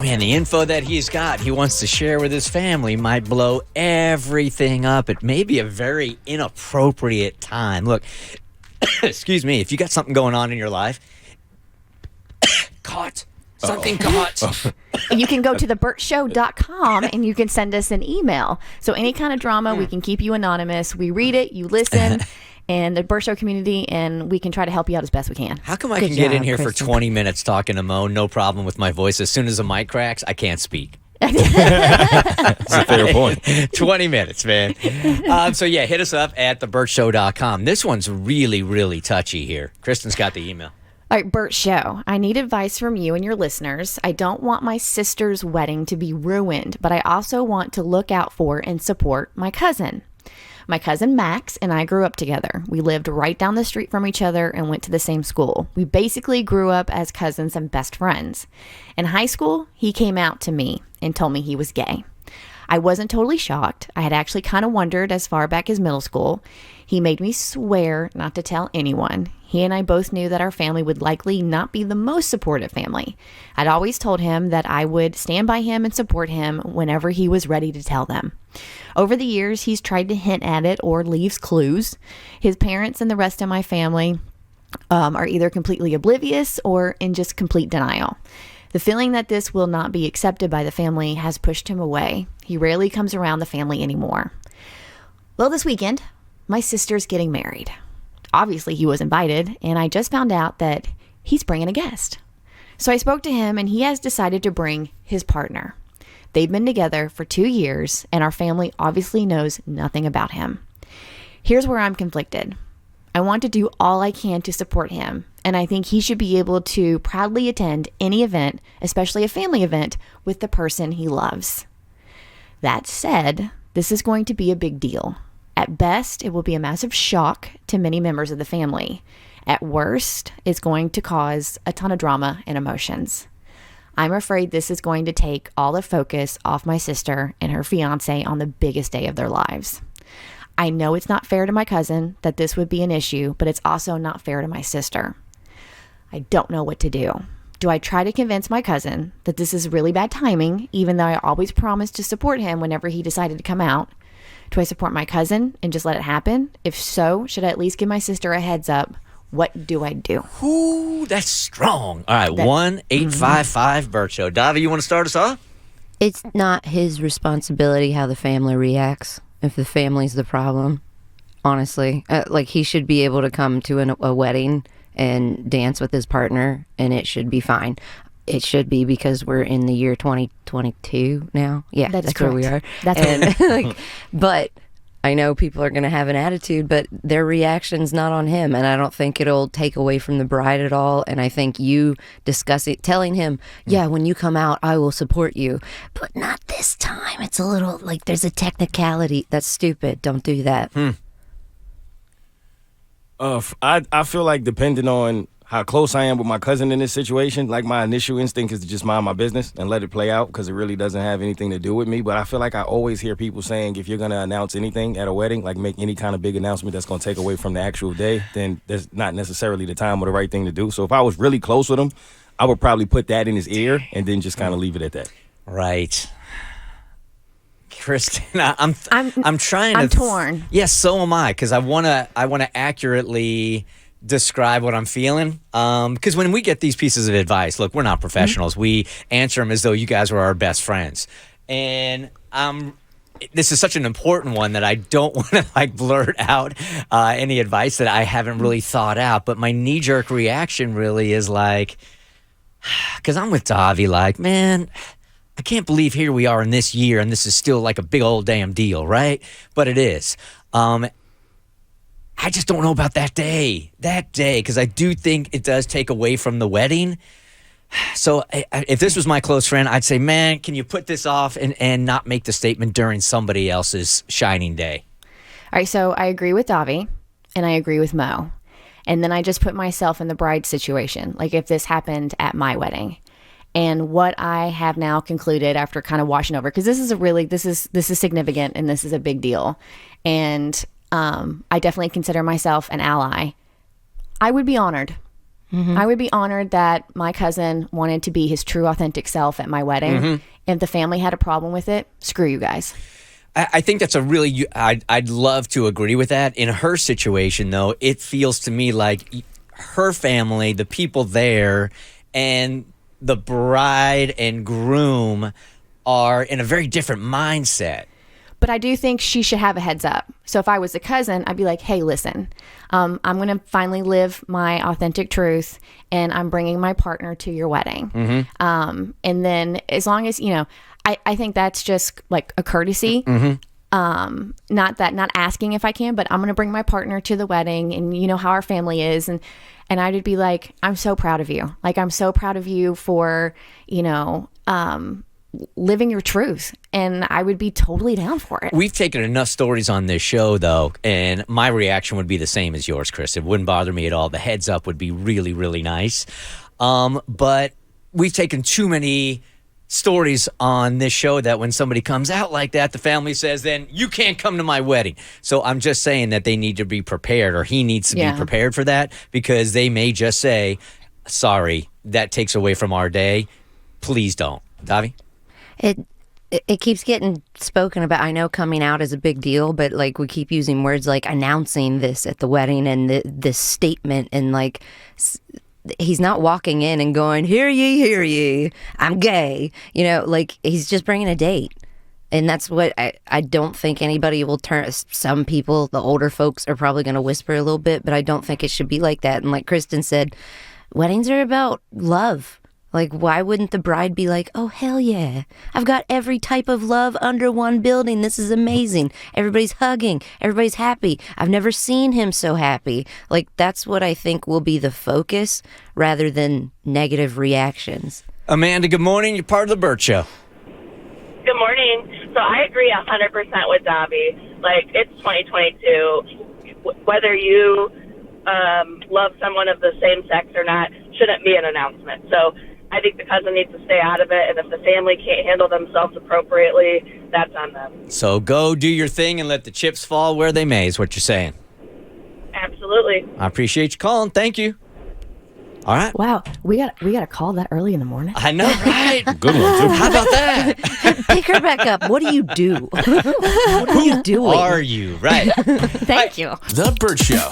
Man, the info that he wants to share with his family might blow everything up at maybe a very inappropriate time. Look, excuse me, if you got something going on in your life, caught. Something caught. You can go to thebertshow.com and you can send us an email. So any kind of drama, we can keep you anonymous. We read it, you listen, and the Bert Show community, and we can try to help you out as best we can. How come I can get in here for 20 minutes talking to Mo, no problem with my voice? As soon as the mic cracks, I can't speak. That's a fair point. 20 minutes, man. So, yeah, hit us up at thebertshow.com. This one's really, really touchy here. Kristen's got the email. All right, Bert Show, I need advice from you and your listeners. I don't want my sister's wedding to be ruined, but I also want to look out for and support my cousin. My cousin Max and I grew up together. We lived right down the street from each other and went to the same school. We basically grew up as cousins and best friends. In high school, he came out to me and told me he was gay. I wasn't totally shocked. I had actually kind of wondered as far back as middle school. He made me swear not to tell anyone. He and I both knew that our family would likely not be the most supportive family. I'd always told him that I would stand by him and support him whenever he was ready to tell them. Over the years, he's tried to hint at it or leaves clues. His parents and the rest of my family are either completely oblivious or in just complete denial. The feeling that this will not be accepted by the family has pushed him away. He rarely comes around the family anymore. Well, this weekend, my sister's getting married. Obviously, he was invited, and I just found out that he's bringing a guest. So I spoke to him, and he has decided to bring his partner. They've been together for 2 years, and our family obviously knows nothing about him. Here's where I'm conflicted. I want to do all I can to support him, and I think he should be able to proudly attend any event, especially a family event, with the person he loves. That said, this is going to be a big deal. At best, it will be a massive shock to many members of the family. At worst, it's going to cause a ton of drama and emotions. I'm afraid this is going to take all the focus off my sister and her fiance on the biggest day of their lives. I know it's not fair to my cousin that this would be an issue, but it's also not fair to my sister. I don't know what to do. Do I try to convince my cousin that this is really bad timing, even though I always promised to support him whenever he decided to come out? Do I support my cousin and just let it happen? If so, should I at least give my sister a heads up? What do I do? Ooh, that's strong. All right, 1-855-BERT Show. Davi, you want to start us off? It's not his responsibility how the family reacts, if the family's the problem, honestly. Like, he should be able to come to a wedding and dance with his partner, and it should be fine. It should be, because we're in the year 2022 now. Yeah, that's correct. Where we are. That's and like, but I know people are going to have an attitude, but their reaction's not on him, and I don't think it'll take away from the bride at all. And I think you telling him, yeah, when you come out, I will support you, but not this time. It's a little like there's a technicality. That's stupid. Don't do that. I feel like, depending on how close I am with my cousin in this situation, like, my initial instinct is to just mind my business and let it play out, because it really doesn't have anything to do with me. But I feel like I always hear people saying, if you're going to announce anything at a wedding, like make any kind of big announcement that's going to take away from the actual day, then that's not necessarily the time or the right thing to do. So if I was really close with him, I would probably put that in his ear and then just kind of leave it at that. Right. Kristen, I'm trying to... I'm torn. Yes, so am I, because I want to accurately describe what I'm feeling, because when we get these pieces of advice, look, we're not professionals. We answer them as though you guys were our best friends, and this is such an important one that I don't want to like blurt out any advice that I haven't really thought out. But my knee-jerk reaction really is like, because I'm with Davi, like, man, I can't believe here we are in this year and this is still like a big old damn deal, right? But it is. I just don't know about that day, because I do think it does take away from the wedding. So if this was my close friend, I'd say, man, can you put this off and not make the statement during somebody else's shining day? All right, so I agree with Davi, and I agree with Mo. And then I just put myself in the bride situation, like if this happened at my wedding. And what I have now concluded after kind of washing over, because this is significant and this is a big deal. And I definitely consider myself an ally. I would be honored I would be honored that my cousin wanted to be his true, authentic self at my wedding. If the family had a problem with it, screw you guys. I think that's a really, I'd love to agree with that. In her situation, though, it feels to me like her family, the people there, and the bride and groom are in a very different mindset. But I do think she should have a heads up. So if I was a cousin, I'd be like, hey, listen, I'm going to finally live my authentic truth, and I'm bringing my partner to your wedding. And then as long as, I think that's just like a courtesy. Not asking if I can, but I'm going to bring my partner to the wedding, and you know how our family is. And I would be like, I'm so proud of you. Like, I'm so proud of you for, living your truth, and I would be totally down for it. We've taken enough stories on this show, though, and my reaction would be the same as yours, Chris. It wouldn't bother me at all. The heads up would be really, really nice. But we've taken too many stories on this show that when somebody comes out like that, the family says, then you can't come to my wedding. So I'm just saying that they need to be prepared, or he needs to be prepared for that, because they may just say, sorry, that takes away from our day. Please don't. Davi? It keeps getting spoken about. I know coming out is a big deal, but like we keep using words like announcing this at the wedding and this statement, and like he's not walking in and going, hear ye, I'm gay. Like he's just bringing a date. And that's what I don't think anybody will turn. Some people, the older folks, are probably going to whisper a little bit, but I don't think it should be like that. And like Kristen said, weddings are about love. Like, why wouldn't the bride be like, oh, hell yeah, I've got every type of love under one building. This is amazing. Everybody's hugging. Everybody's happy. I've never seen him so happy. Like, that's what I think will be the focus rather than negative reactions. Amanda, good morning. You're part of the Bert Show. Good morning. So I agree 100% with Davi. Like, it's 2022. Whether you love someone of the same sex or not shouldn't be an announcement. So I think the cousin needs to stay out of it, and if the family can't handle themselves appropriately, that's on them. So go do your thing and let the chips fall where they may, is what you're saying. Absolutely. I appreciate you calling. Thank you. All right. Wow, we got a call that early in the morning. I know, right? Good one, too. How about that? Pick her back up. What do you do? What are you doing? Are you? Right. Thank you. The Bert Show.